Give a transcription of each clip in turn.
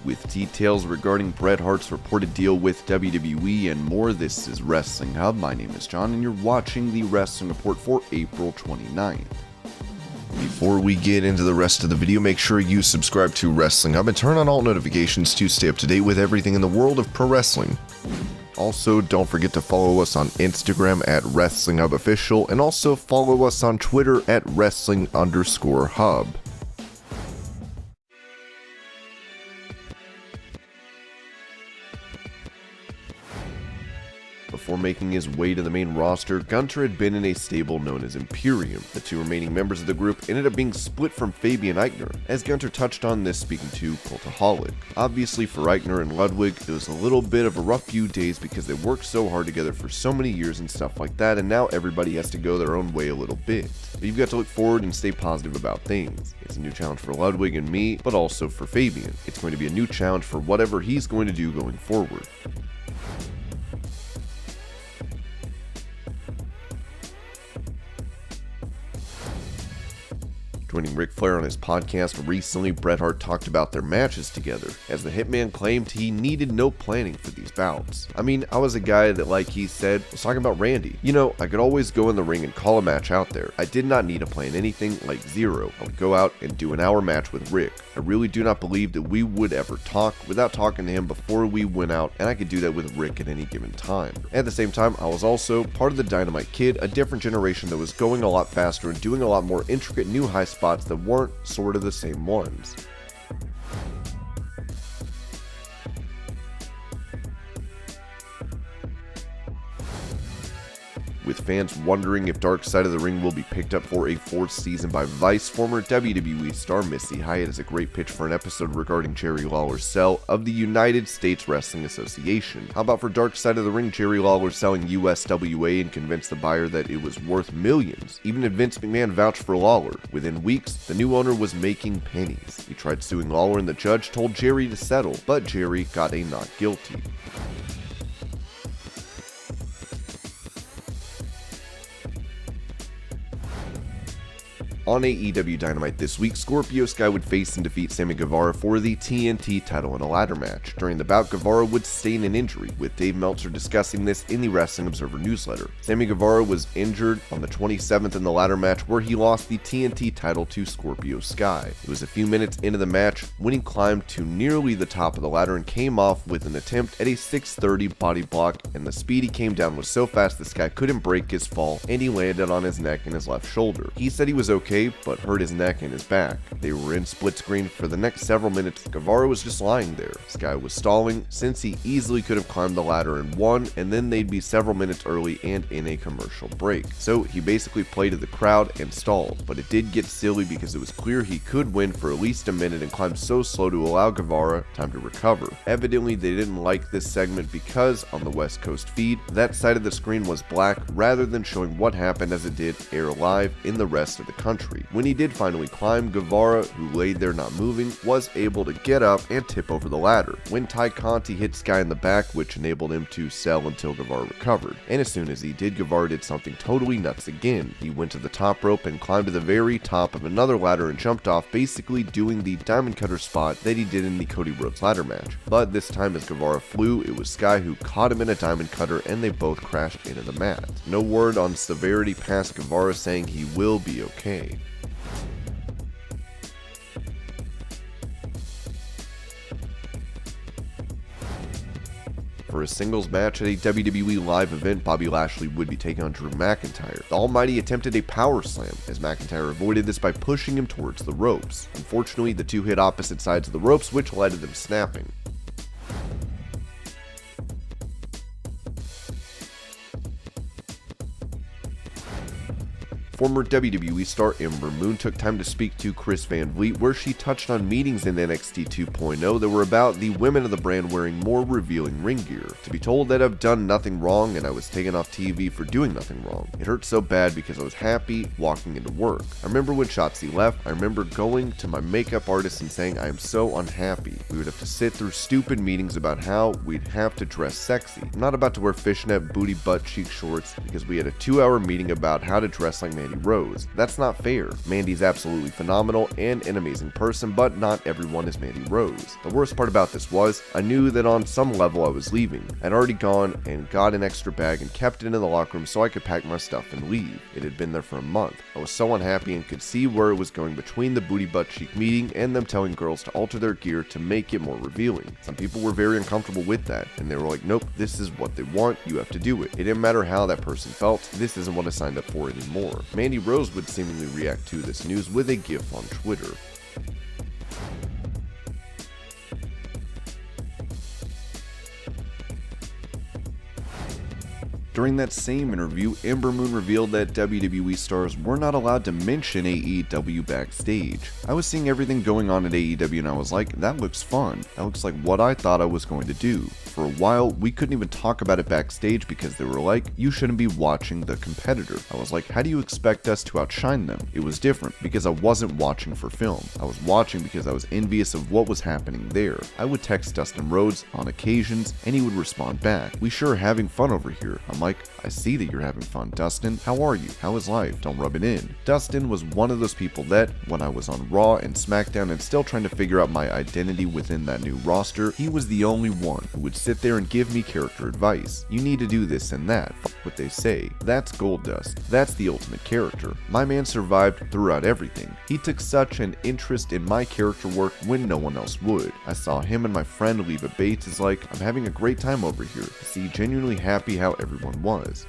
with details regarding Bret Hart's reported deal with WWE and more. This is Wrestling Hub. My name is John, and you're watching the Wrestling Report for April 29th. Before we get into the rest of the video, make sure you subscribe to Wrestling Hub and turn on all notifications to stay up to date with everything in the world of pro wrestling. Also, don't forget to follow us on Instagram at Wrestling Hub Official, and also follow us on Twitter at Wrestling_Hub. Before making his way to the main roster, Gunther had been in a stable known as Imperium. The two remaining members of the group ended up being split from Fabian Aichner, as Gunther touched on this speaking to Cultaholic. Obviously for Aichner and Ludwig, it was a little bit of a rough few days because they worked so hard together for so many years and stuff like that, and now everybody has to go their own way a little bit. But you've got to look forward and stay positive about things. It's a new challenge for Ludwig and me, but also for Fabian. It's going to be a new challenge for whatever he's going to do going forward. Joining Ric Flair on his podcast recently, Bret Hart talked about their matches together, as the Hitman claimed he needed no planning for these bouts. I mean, I was a guy that, like he said, was talking about Randy. You know, I could always go in the ring and call a match out there. I did not need to plan anything, like zero. I would go out and do an hour match with Rick. I really do not believe that we would ever talk without talking to him before we went out, and I could do that with Rick at any given time. At the same time, I was also part of the Dynamite Kid, a different generation that was going a lot faster and doing a lot more intricate new high spots that weren't sort of the same ones. With fans wondering if Dark Side of the Ring will be picked up for a fourth season by Vice, former WWE star Missy Hyatt has a great pitch for an episode regarding Jerry Lawler's sell of the United States Wrestling Association. How about for Dark Side of the Ring, Jerry Lawler selling USWA and convinced the buyer that it was worth millions. Even if Vince McMahon vouched for Lawler. Within weeks, the new owner was making pennies. He tried suing Lawler and the judge told Jerry to settle, but Jerry got a not guilty. On AEW Dynamite this week, Scorpio Sky would face and defeat Sammy Guevara for the TNT title in a ladder match. During the bout, Guevara would sustain an injury, with Dave Meltzer discussing this in the Wrestling Observer newsletter. Sammy Guevara was injured on the 27th in the ladder match, where he lost the TNT title to Scorpio Sky. It was a few minutes into the match when he climbed to nearly the top of the ladder and came off with an attempt at a 630 body block, and the speed he came down was so fast this guy couldn't break his fall, and he landed on his neck and his left shoulder. He said he was okay, but hurt his neck and his back. They were in split screen for the next several minutes. Guevara was just lying there. Sky was stalling since he easily could have climbed the ladder and won, and then they'd be several minutes early and in a commercial break. So he basically played to the crowd and stalled, but it did get silly because it was clear he could win for at least a minute and climb so slow to allow Guevara time to recover. Evidently they didn't like this segment because on the West Coast feed, that side of the screen was black rather than showing what happened as it did air live in the rest of the country. When he did finally climb, Guevara, who laid there not moving, was able to get up and tip over the ladder. When Ty Conti hit Sky in the back, which enabled him to sell until Guevara recovered. And as soon as he did, Guevara did something totally nuts again. He went to the top rope and climbed to the very top of another ladder and jumped off, basically doing the diamond cutter spot that he did in the Cody Rhodes ladder match. But this time as Guevara flew, it was Sky who caught him in a diamond cutter and they both crashed into the mat. No word on severity past Guevara saying he will be okay. For a singles match at a WWE live event, Bobby Lashley would be taking on Drew McIntyre. The Almighty attempted a power slam, as McIntyre avoided this by pushing him towards the ropes. Unfortunately, the two hit opposite sides of the ropes, which led to them snapping. Former WWE star Ember Moon took time to speak to Chris Van Vliet, where she touched on meetings in NXT 2.0 that were about the women of the brand wearing more revealing ring gear. To be told that I've done nothing wrong and I was taken off TV for doing nothing wrong. It hurt so bad because I was happy walking into work. I remember when Shotzi left, I remember going to my makeup artist and saying I am so unhappy. We would have to sit through stupid meetings about how we'd have to dress sexy. I'm not about to wear fishnet booty butt cheek shorts because we had a 2-hour meeting about how to dress like Mandy Mandy Rose. That's not fair. Mandy's absolutely phenomenal and an amazing person, but not everyone is Mandy Rose. The worst part about this was, I knew that on some level I was leaving. I'd already gone and got an extra bag and kept it in the locker room so I could pack my stuff and leave. It had been there for a month. I was so unhappy and could see where it was going between the booty butt cheek meeting and them telling girls to alter their gear to make it more revealing. Some people were very uncomfortable with that, and they were like, nope, this is what they want, you have to do it. It didn't matter how that person felt, this isn't what I signed up for anymore. Mandy Rose would seemingly react to this news with a gif on Twitter. During that same interview, Ember Moon revealed that WWE stars were not allowed to mention AEW backstage. I was seeing everything going on at AEW and I was like, that looks fun. That looks like what I thought I was going to do. For a while, we couldn't even talk about it backstage because they were like, you shouldn't be watching the competitor. I was like, how do you expect us to outshine them? It was different because I wasn't watching for film. I was watching because I was envious of what was happening there. I would text Dustin Rhodes on occasions and he would respond back, we sure are having fun over here. I'm like, I see that you're having fun, Dustin. How are you? How is life? Don't rub it in. Dustin was one of those people that, when I was on Raw and SmackDown and still trying to figure out my identity within that new roster, he was the only one who would sit there and give me character advice. You need to do this and that. Fuck what they say. That's Goldust. That's the ultimate character. My man survived throughout everything. He took such an interest in my character work when no one else would. I saw him and my friend Leva Bates is like, I'm having a great time over here. See, genuinely happy how everyone was.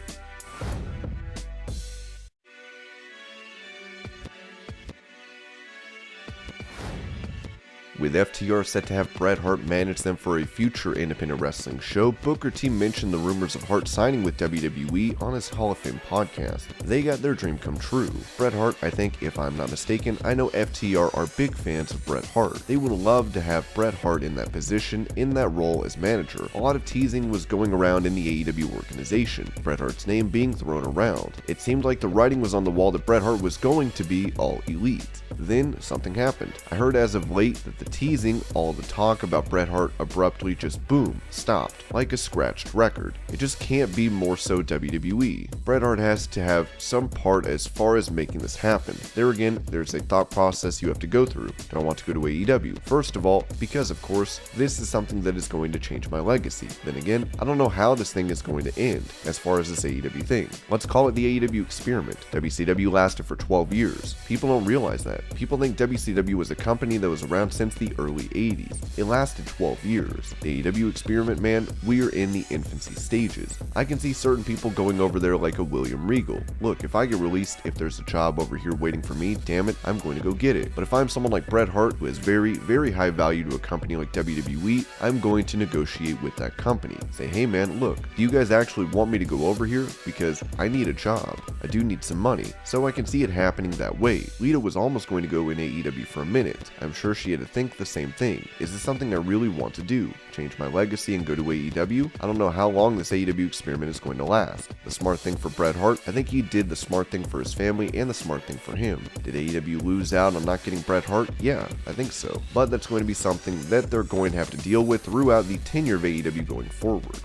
With FTR set to have Bret Hart manage them for a future independent wrestling show, Booker T mentioned the rumors of Hart signing with WWE on his Hall of Fame podcast. They got their dream come true. Bret Hart, I think, if I'm not mistaken, I know FTR are big fans of Bret Hart. They would love to have Bret Hart in that position, in that role as manager. A lot of teasing was going around in the AEW organization, Bret Hart's name being thrown around. It seemed like the writing was on the wall that Bret Hart was going to be all elite. Then something happened. I heard as of late that the teasing, all the talk about Bret Hart abruptly just boom, stopped, like a scratched record. It just can't be more so WWE. Bret Hart has to have some part as far as making this happen. There again, there's a thought process you have to go through. Do I want to go to AEW? First of all, because of course, this is something that is going to change my legacy. Then again, I don't know how this thing is going to end, as far as this AEW thing. Let's call it the AEW experiment. WCW lasted for 12 years. People don't realize that. People think WCW was a company that was around since the early 80s. It lasted 12 years. The AEW experiment, man, we're in the infancy stages. I can see certain people going over there like a William Regal. Look, if I get released, if there's a job over here waiting for me, damn it, I'm going to go get it. But if I'm someone like Bret Hart who has very, very high value to a company like WWE, I'm going to negotiate with that company. Say, hey man, look, do you guys actually want me to go over here? Because I need a job. I do need some money. So I can see it happening that way. Lita was almost going to go in AEW for a minute. I'm sure she had to think the same thing. Is this something I really want to do? Change my legacy and go to AEW? I don't know how long this AEW experiment is going to last. The smart thing for Bret Hart, I think he did the smart thing for his family and the smart thing for him. Did AEW lose out on not getting Bret Hart? Yeah, I think so. But that's going to be something that they're going to have to deal with throughout the tenure of AEW going forward.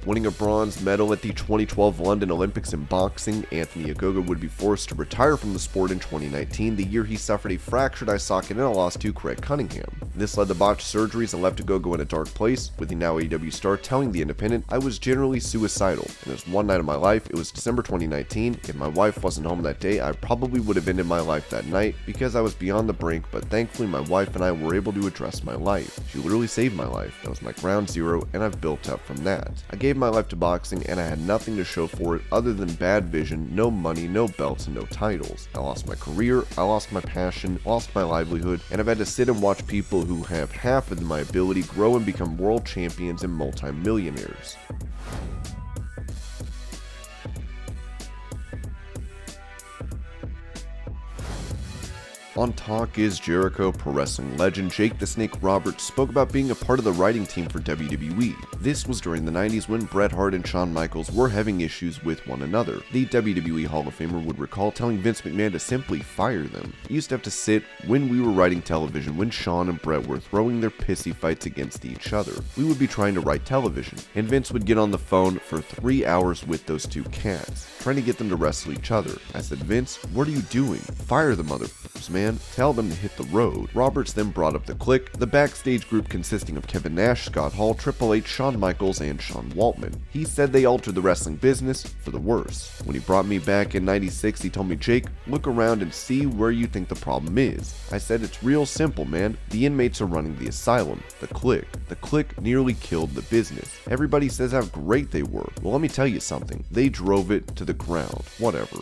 Winning a bronze medal at the 2012 London Olympics in boxing, Anthony Ogogo would be forced to retire from the sport in 2019, the year he suffered a fractured eye socket and a loss to Craig Cunningham. This led to botched surgeries and left Ogogo in a dark place, with the now AEW star telling The Independent, I was generally suicidal, and there's one night of my life, it was December 2019, if my wife wasn't home that day, I probably would have ended my life that night, because I was beyond the brink, but thankfully my wife and I were able to address my life. She literally saved my life. That was my ground zero, and I've built up from that. I gave my life to boxing and I had nothing to show for it other than bad vision, no money, no belts, and no titles. I lost my career, I lost my passion, lost my livelihood, and I've had to sit and watch people who have half of my ability grow and become world champions and multi-millionaires. On Talk Is Jericho, pro wrestling legend Jake the Snake Roberts spoke about being a part of the writing team for WWE. This was during the 90s when Bret Hart and Shawn Michaels were having issues with one another. The WWE Hall of Famer would recall telling Vince McMahon to simply fire them. He used to have to sit when we were writing television when Shawn and Bret were throwing their pissy fights against each other. We would be trying to write television, and Vince would get on the phone for 3 hours with those two cats, trying to get them to wrestle each other. I said, Vince, what are you doing? Fire the motherfuckers, man. Tell them to hit the road. Roberts then brought up the Kliq, the backstage group consisting of Kevin Nash, Scott Hall, Triple H, Shawn Michaels, and Sean Waltman. He said they altered the wrestling business for the worse. When he brought me back in '96, he told me, Jake, look around and see where you think the problem is. I said, it's real simple, man. The inmates are running the asylum. The Kliq. The Kliq nearly killed the business. Everybody says how great they were. Well, let me tell you something. They drove it to the ground. Whatever.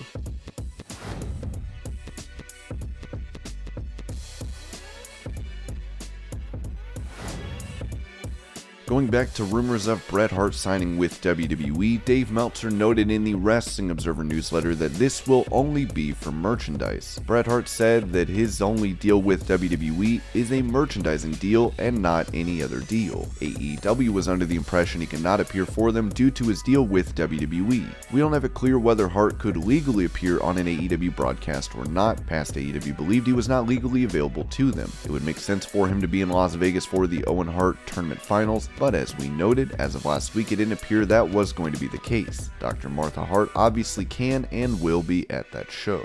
Going back to rumors of Bret Hart signing with WWE, Dave Meltzer noted in the Wrestling Observer newsletter that this will only be for merchandise. Bret Hart said that his only deal with WWE is a merchandising deal and not any other deal. AEW was under the impression he cannot appear for them due to his deal with WWE. We don't have it clear whether Hart could legally appear on an AEW broadcast or not, past AEW believed he was not legally available to them. It would make sense for him to be in Las Vegas for the Owen Hart Tournament Finals, but as we noted, as of last week, it didn't appear that was going to be the case. Dr. Martha Hart obviously can and will be at that show.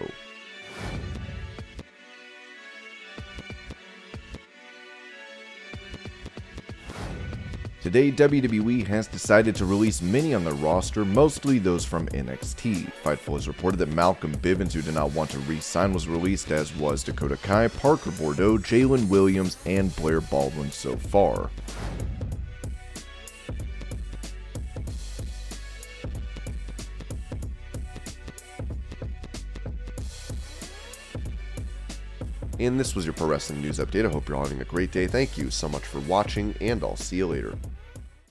Today, WWE has decided to release many on their roster, mostly those from NXT. Fightful has reported that Malcolm Bivens, who did not want to re-sign, was released, as was Dakota Kai, Parker Bordeaux, Jalen Williams, and Blair Baldwin so far. And this was your Pro Wrestling News Update. I hope you're all having a great day. Thank you so much for watching, and I'll see you later.